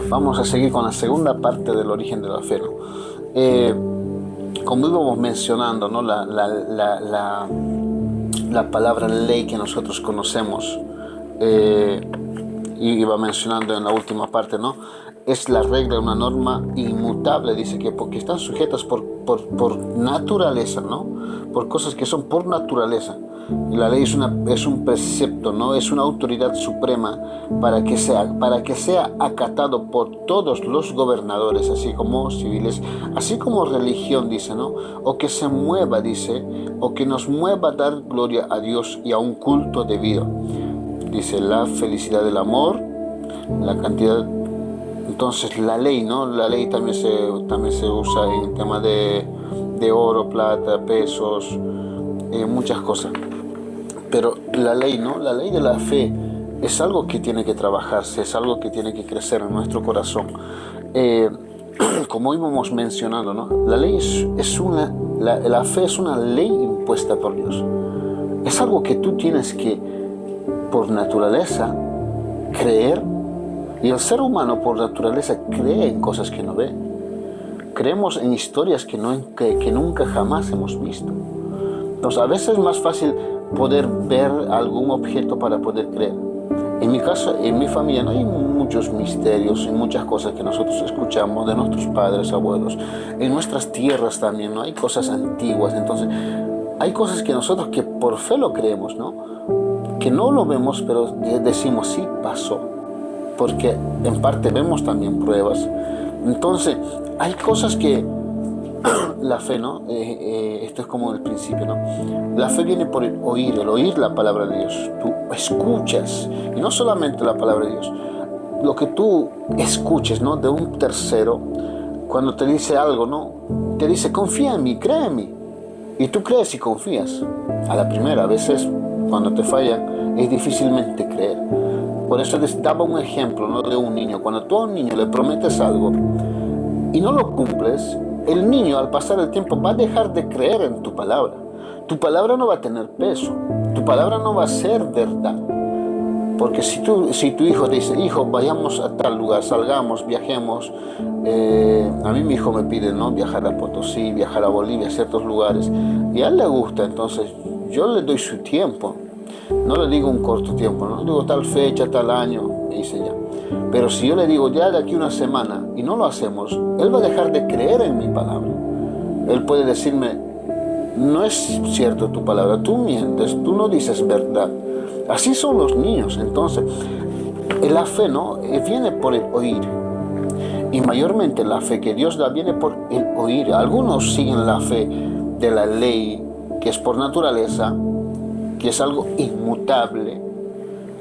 Vamos a seguir con la segunda parte del origen de la fe, ¿no? Como íbamos mencionando, ¿no? La palabra ley que nosotros conocemos, eh, y iba mencionando en la última parte, ¿no? Es la regla, una norma inmutable, dice que porque están sujetas por naturaleza, ¿no? Por cosas que son por naturaleza. Y la ley es un precepto, ¿no? Es una autoridad suprema para que sea acatado por todos los gobernadores, así como civiles, así como religión, dice, ¿no? O que se mueva, dice, o que nos mueva a dar gloria a Dios y a un culto debido. Dice la felicidad del amor, la cantidad. Entonces la ley, ¿no? La ley también se usa en tema de oro, plata, pesos, muchas cosas. Pero la ley, ¿no? La ley de la fe es algo que tiene que trabajarse, es algo que tiene que crecer en nuestro corazón. Eh, Como íbamos mencionando, ¿no? La ley la fe es una ley impuesta por Dios. Es algo que tú tienes que, por naturaleza, creer. Y el ser humano, por naturaleza, cree en cosas que no ve. Creemos en historias que nunca jamás hemos visto. Entonces, a veces es más fácil poder ver algún objeto para poder creer. En mi caso, en mi familia, no hay muchos misterios y muchas cosas que nosotros escuchamos de nuestros padres, abuelos. En nuestras tierras también, ¿no? Hay cosas antiguas. Entonces, hay cosas que nosotros que por fe lo creemos, ¿no? Que no lo vemos, pero decimos, sí, pasó. Porque en parte vemos también pruebas. Entonces, hay cosas que la fe, ¿no? Esto es como el principio, ¿no? La fe viene por el oír la palabra de Dios. Tú escuchas, y no solamente la palabra de Dios, lo que tú escuches, ¿no? De un tercero, cuando te dice algo, ¿no? Te dice, confía en mí, cree en mí. Y tú crees y confías. A la primera, a veces, cuando te fallan, es difícilmente creer. Por eso les daba un ejemplo, ¿no? De un niño. Cuando tú a un niño le prometes algo y no lo cumples, el niño al pasar el tiempo va a dejar de creer en tu palabra. Tu palabra no va a tener peso. Tu palabra no va a ser verdad. Porque si tu hijo te dice, hijo, vayamos a tal lugar, salgamos, viajemos. A mí mi hijo me pide, ¿no? Viajar a Potosí, viajar a Bolivia, a ciertos lugares. Y a él le gusta, entonces yo le doy su tiempo. No le digo un corto tiempo, no le digo tal fecha, tal año, me dice ya. Pero si yo le digo ya de aquí una semana y no lo hacemos, él va a dejar de creer en mi palabra. Él puede decirme, no es cierto tu palabra, tú mientes, tú no dices verdad. Así son los niños. Entonces, la fe, ¿no? Viene por el oír. Y mayormente la fe que Dios da viene por el oír. Algunos siguen la fe de la ley, que es por naturaleza, que es algo inmutable,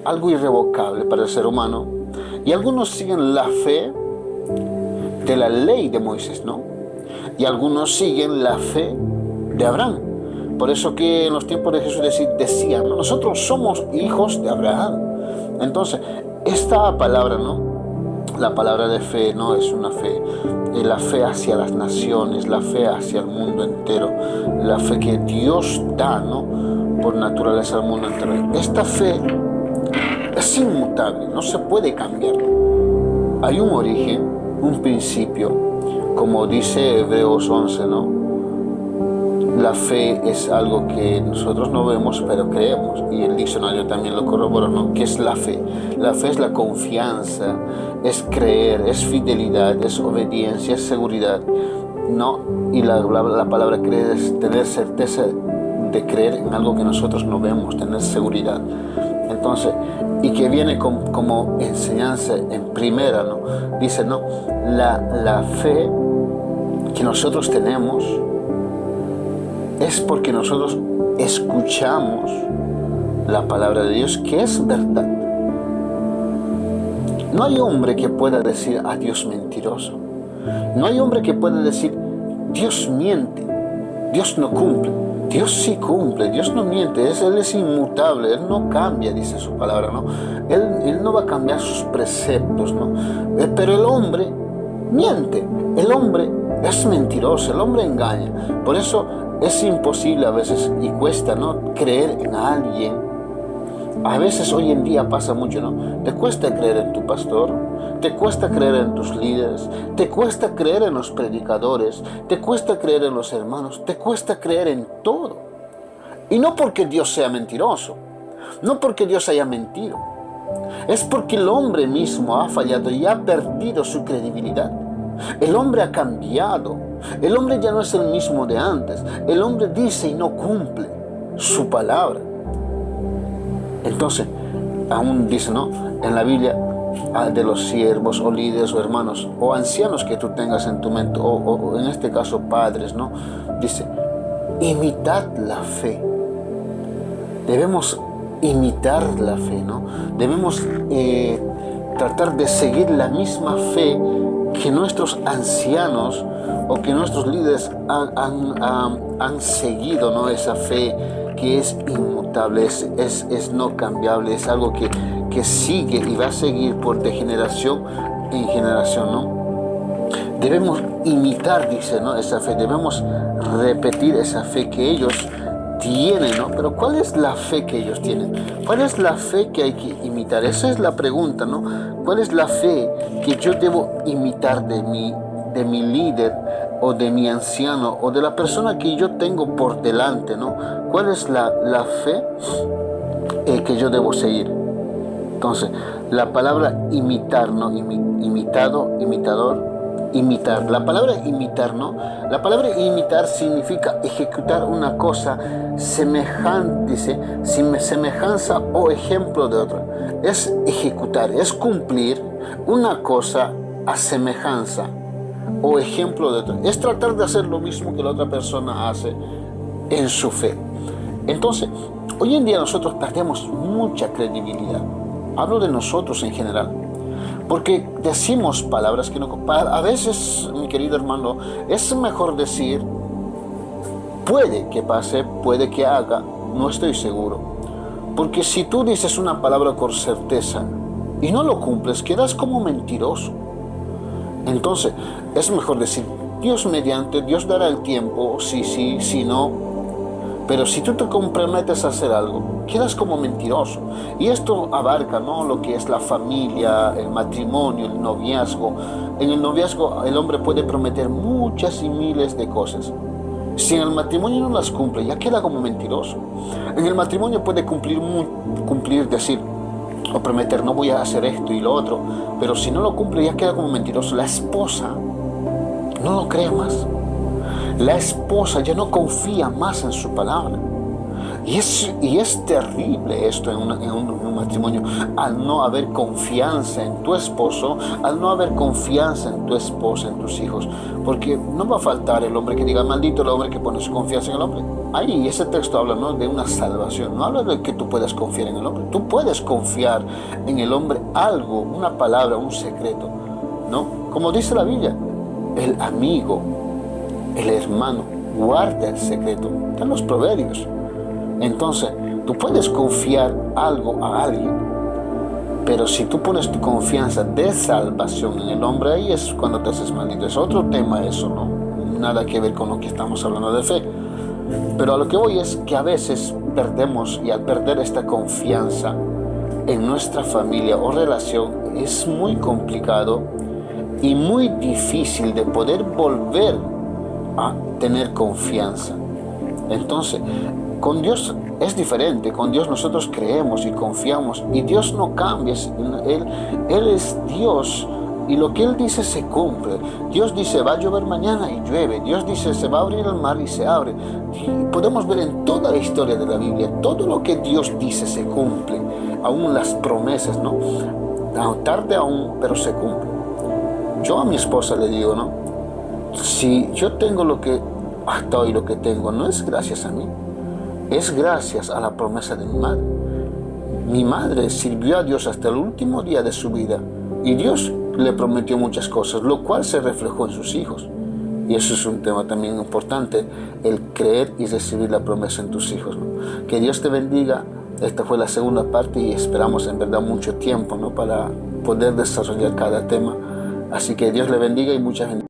algo irrevocable para el ser humano. Y algunos siguen la fe de la ley de Moisés, ¿no? Y algunos siguen la fe de Abraham. Por eso que en los tiempos de Jesús decían, ¿no? Nosotros somos hijos de Abraham. Entonces, esta palabra, ¿no? La palabra de fe no es una fe, la fe hacia las naciones, la fe hacia el mundo entero, la fe que Dios da, ¿no? Por naturaleza al mundo entero. Esta fe es inmutable, no se puede cambiar. Hay un origen, un principio, como dice Hebreos 11, ¿no? La fe es algo que nosotros no vemos, pero creemos. Y el diccionario también lo corrobora, ¿no? ¿Qué es la fe? La fe es la confianza, es creer, es fidelidad, es obediencia, es seguridad, ¿no? Y la palabra creer es tener certeza de creer en algo que nosotros no vemos, tener seguridad. Entonces, y que viene como enseñanza en primera, ¿no? Dice, ¿no? La fe que nosotros tenemos es porque nosotros escuchamos la palabra de Dios, que es verdad. No hay hombre que pueda decir a Dios mentiroso. No hay hombre que pueda decir Dios miente, Dios no cumple. Dios sí cumple, Dios no miente, Él es inmutable, Él no cambia, dice su palabra, ¿no? Él no va a cambiar sus preceptos, ¿no? Pero el hombre miente, el hombre es mentiroso, el hombre engaña. Por eso es imposible a veces y cuesta, ¿no? Creer en alguien. A veces hoy en día pasa mucho, ¿no? Te cuesta creer en tu pastor, te cuesta creer en tus líderes, te cuesta creer en los predicadores, te cuesta creer en los hermanos, te cuesta creer en todo. Y no porque Dios sea mentiroso, no porque Dios haya mentido, es porque el hombre mismo ha fallado y ha perdido su credibilidad. El hombre ha cambiado, el hombre ya no es el mismo de antes, el hombre dice y no cumple su palabra. Entonces, aún dice, ¿no?, en la Biblia, de los siervos o líderes o hermanos o ancianos que tú tengas en tu mente, o en este caso padres, ¿no? Dice, imitad la fe. Debemos imitar la fe, ¿no? Debemos tratar de seguir la misma fe que nuestros ancianos o que nuestros líderes han seguido, ¿no? Esa fe que es inmutable, es no cambiable, es algo que sigue y va a seguir de generación en generación, ¿no? Debemos imitar, dice, ¿no?, esa fe, debemos repetir esa fe que ellos tienen, ¿no? Pero ¿cuál es la fe que ellos tienen? ¿Cuál es la fe que hay que imitar? Esa es la pregunta, ¿no? ¿Cuál es la fe que yo debo imitar de mi líder o de mi anciano o de la persona que yo tengo por delante, ¿no? ¿Cuál es la fe que yo debo seguir? Entonces, la palabra imitar, ¿no? Imitado, imitador, imitar. La palabra imitar, ¿no? La palabra imitar significa ejecutar una cosa semejante, dice, sin semejanza o ejemplo de otra. Es ejecutar, es cumplir una cosa a semejanza o ejemplo de otra. Es tratar de hacer lo mismo que la otra persona hace en su fe. Entonces, hoy en día nosotros perdemos mucha credibilidad. Hablo de nosotros en general, porque decimos palabras que no... A veces, mi querido hermano, es mejor decir, puede que pase, puede que haga, no estoy seguro. Porque si tú dices una palabra con certeza y no lo cumples, quedas como mentiroso. Entonces, es mejor decir, Dios mediante, Dios dará el tiempo, sí, no. Pero si tú te comprometes a hacer algo, quedas como mentiroso. Y esto abarca, ¿no?, lo que es la familia, el matrimonio, el noviazgo. En el noviazgo el hombre puede prometer muchas y miles de cosas. Si en el matrimonio no las cumple, ya queda como mentiroso. En el matrimonio puede cumplir, decir o prometer, no voy a hacer esto y lo otro. Pero si no lo cumple, ya queda como mentiroso. La esposa no lo cree más. La esposa ya no confía más en su palabra. Y es terrible esto en un matrimonio, al no haber confianza en tu esposo, al no haber confianza en tu esposa, en tus hijos. Porque no va a faltar el hombre que diga, maldito el hombre que pone su confianza en el hombre. Ahí ese texto habla, ¿no?, de una salvación, no habla de que tú puedas confiar en el hombre. Tú puedes confiar en el hombre algo, una palabra, un secreto, ¿no? Como dice la Biblia, el amigo, el hermano, guarda el secreto. Están los proverbios. Entonces, tú puedes confiar algo a alguien, pero si tú pones tu confianza de salvación en el hombre, ahí es cuando te haces maldito. Es otro tema eso, ¿no? Nada que ver con lo que estamos hablando de fe. Pero a lo que voy es que a veces perdemos, y al perder esta confianza en nuestra familia o relación, es muy complicado y muy difícil de poder volver a tener confianza. Entonces, con Dios es diferente. Con Dios nosotros creemos y confiamos, y Dios no cambia. Él es Dios, y lo que Él dice se cumple. Dios dice va a llover mañana y llueve. Dios dice se va a abrir el mar y se abre. Y podemos ver en toda la historia de la Biblia, todo lo que Dios dice se cumple, aún las promesas, ¿no? Tarde aún, pero se cumple. Yo a mi esposa le digo, ¿no?, si yo tengo lo que hasta hoy, lo que tengo, no es gracias a mí, es gracias a la promesa de mi madre. Mi madre sirvió a Dios hasta el último día de su vida, y Dios le prometió muchas cosas, lo cual se reflejó en sus hijos. Y eso es un tema también importante, el creer y recibir la promesa en tus hijos, ¿no? Que Dios te bendiga. Esta fue la segunda parte y esperamos en verdad mucho tiempo, ¿no?, para poder desarrollar cada tema. Así que Dios le bendiga y muchas bendiciones.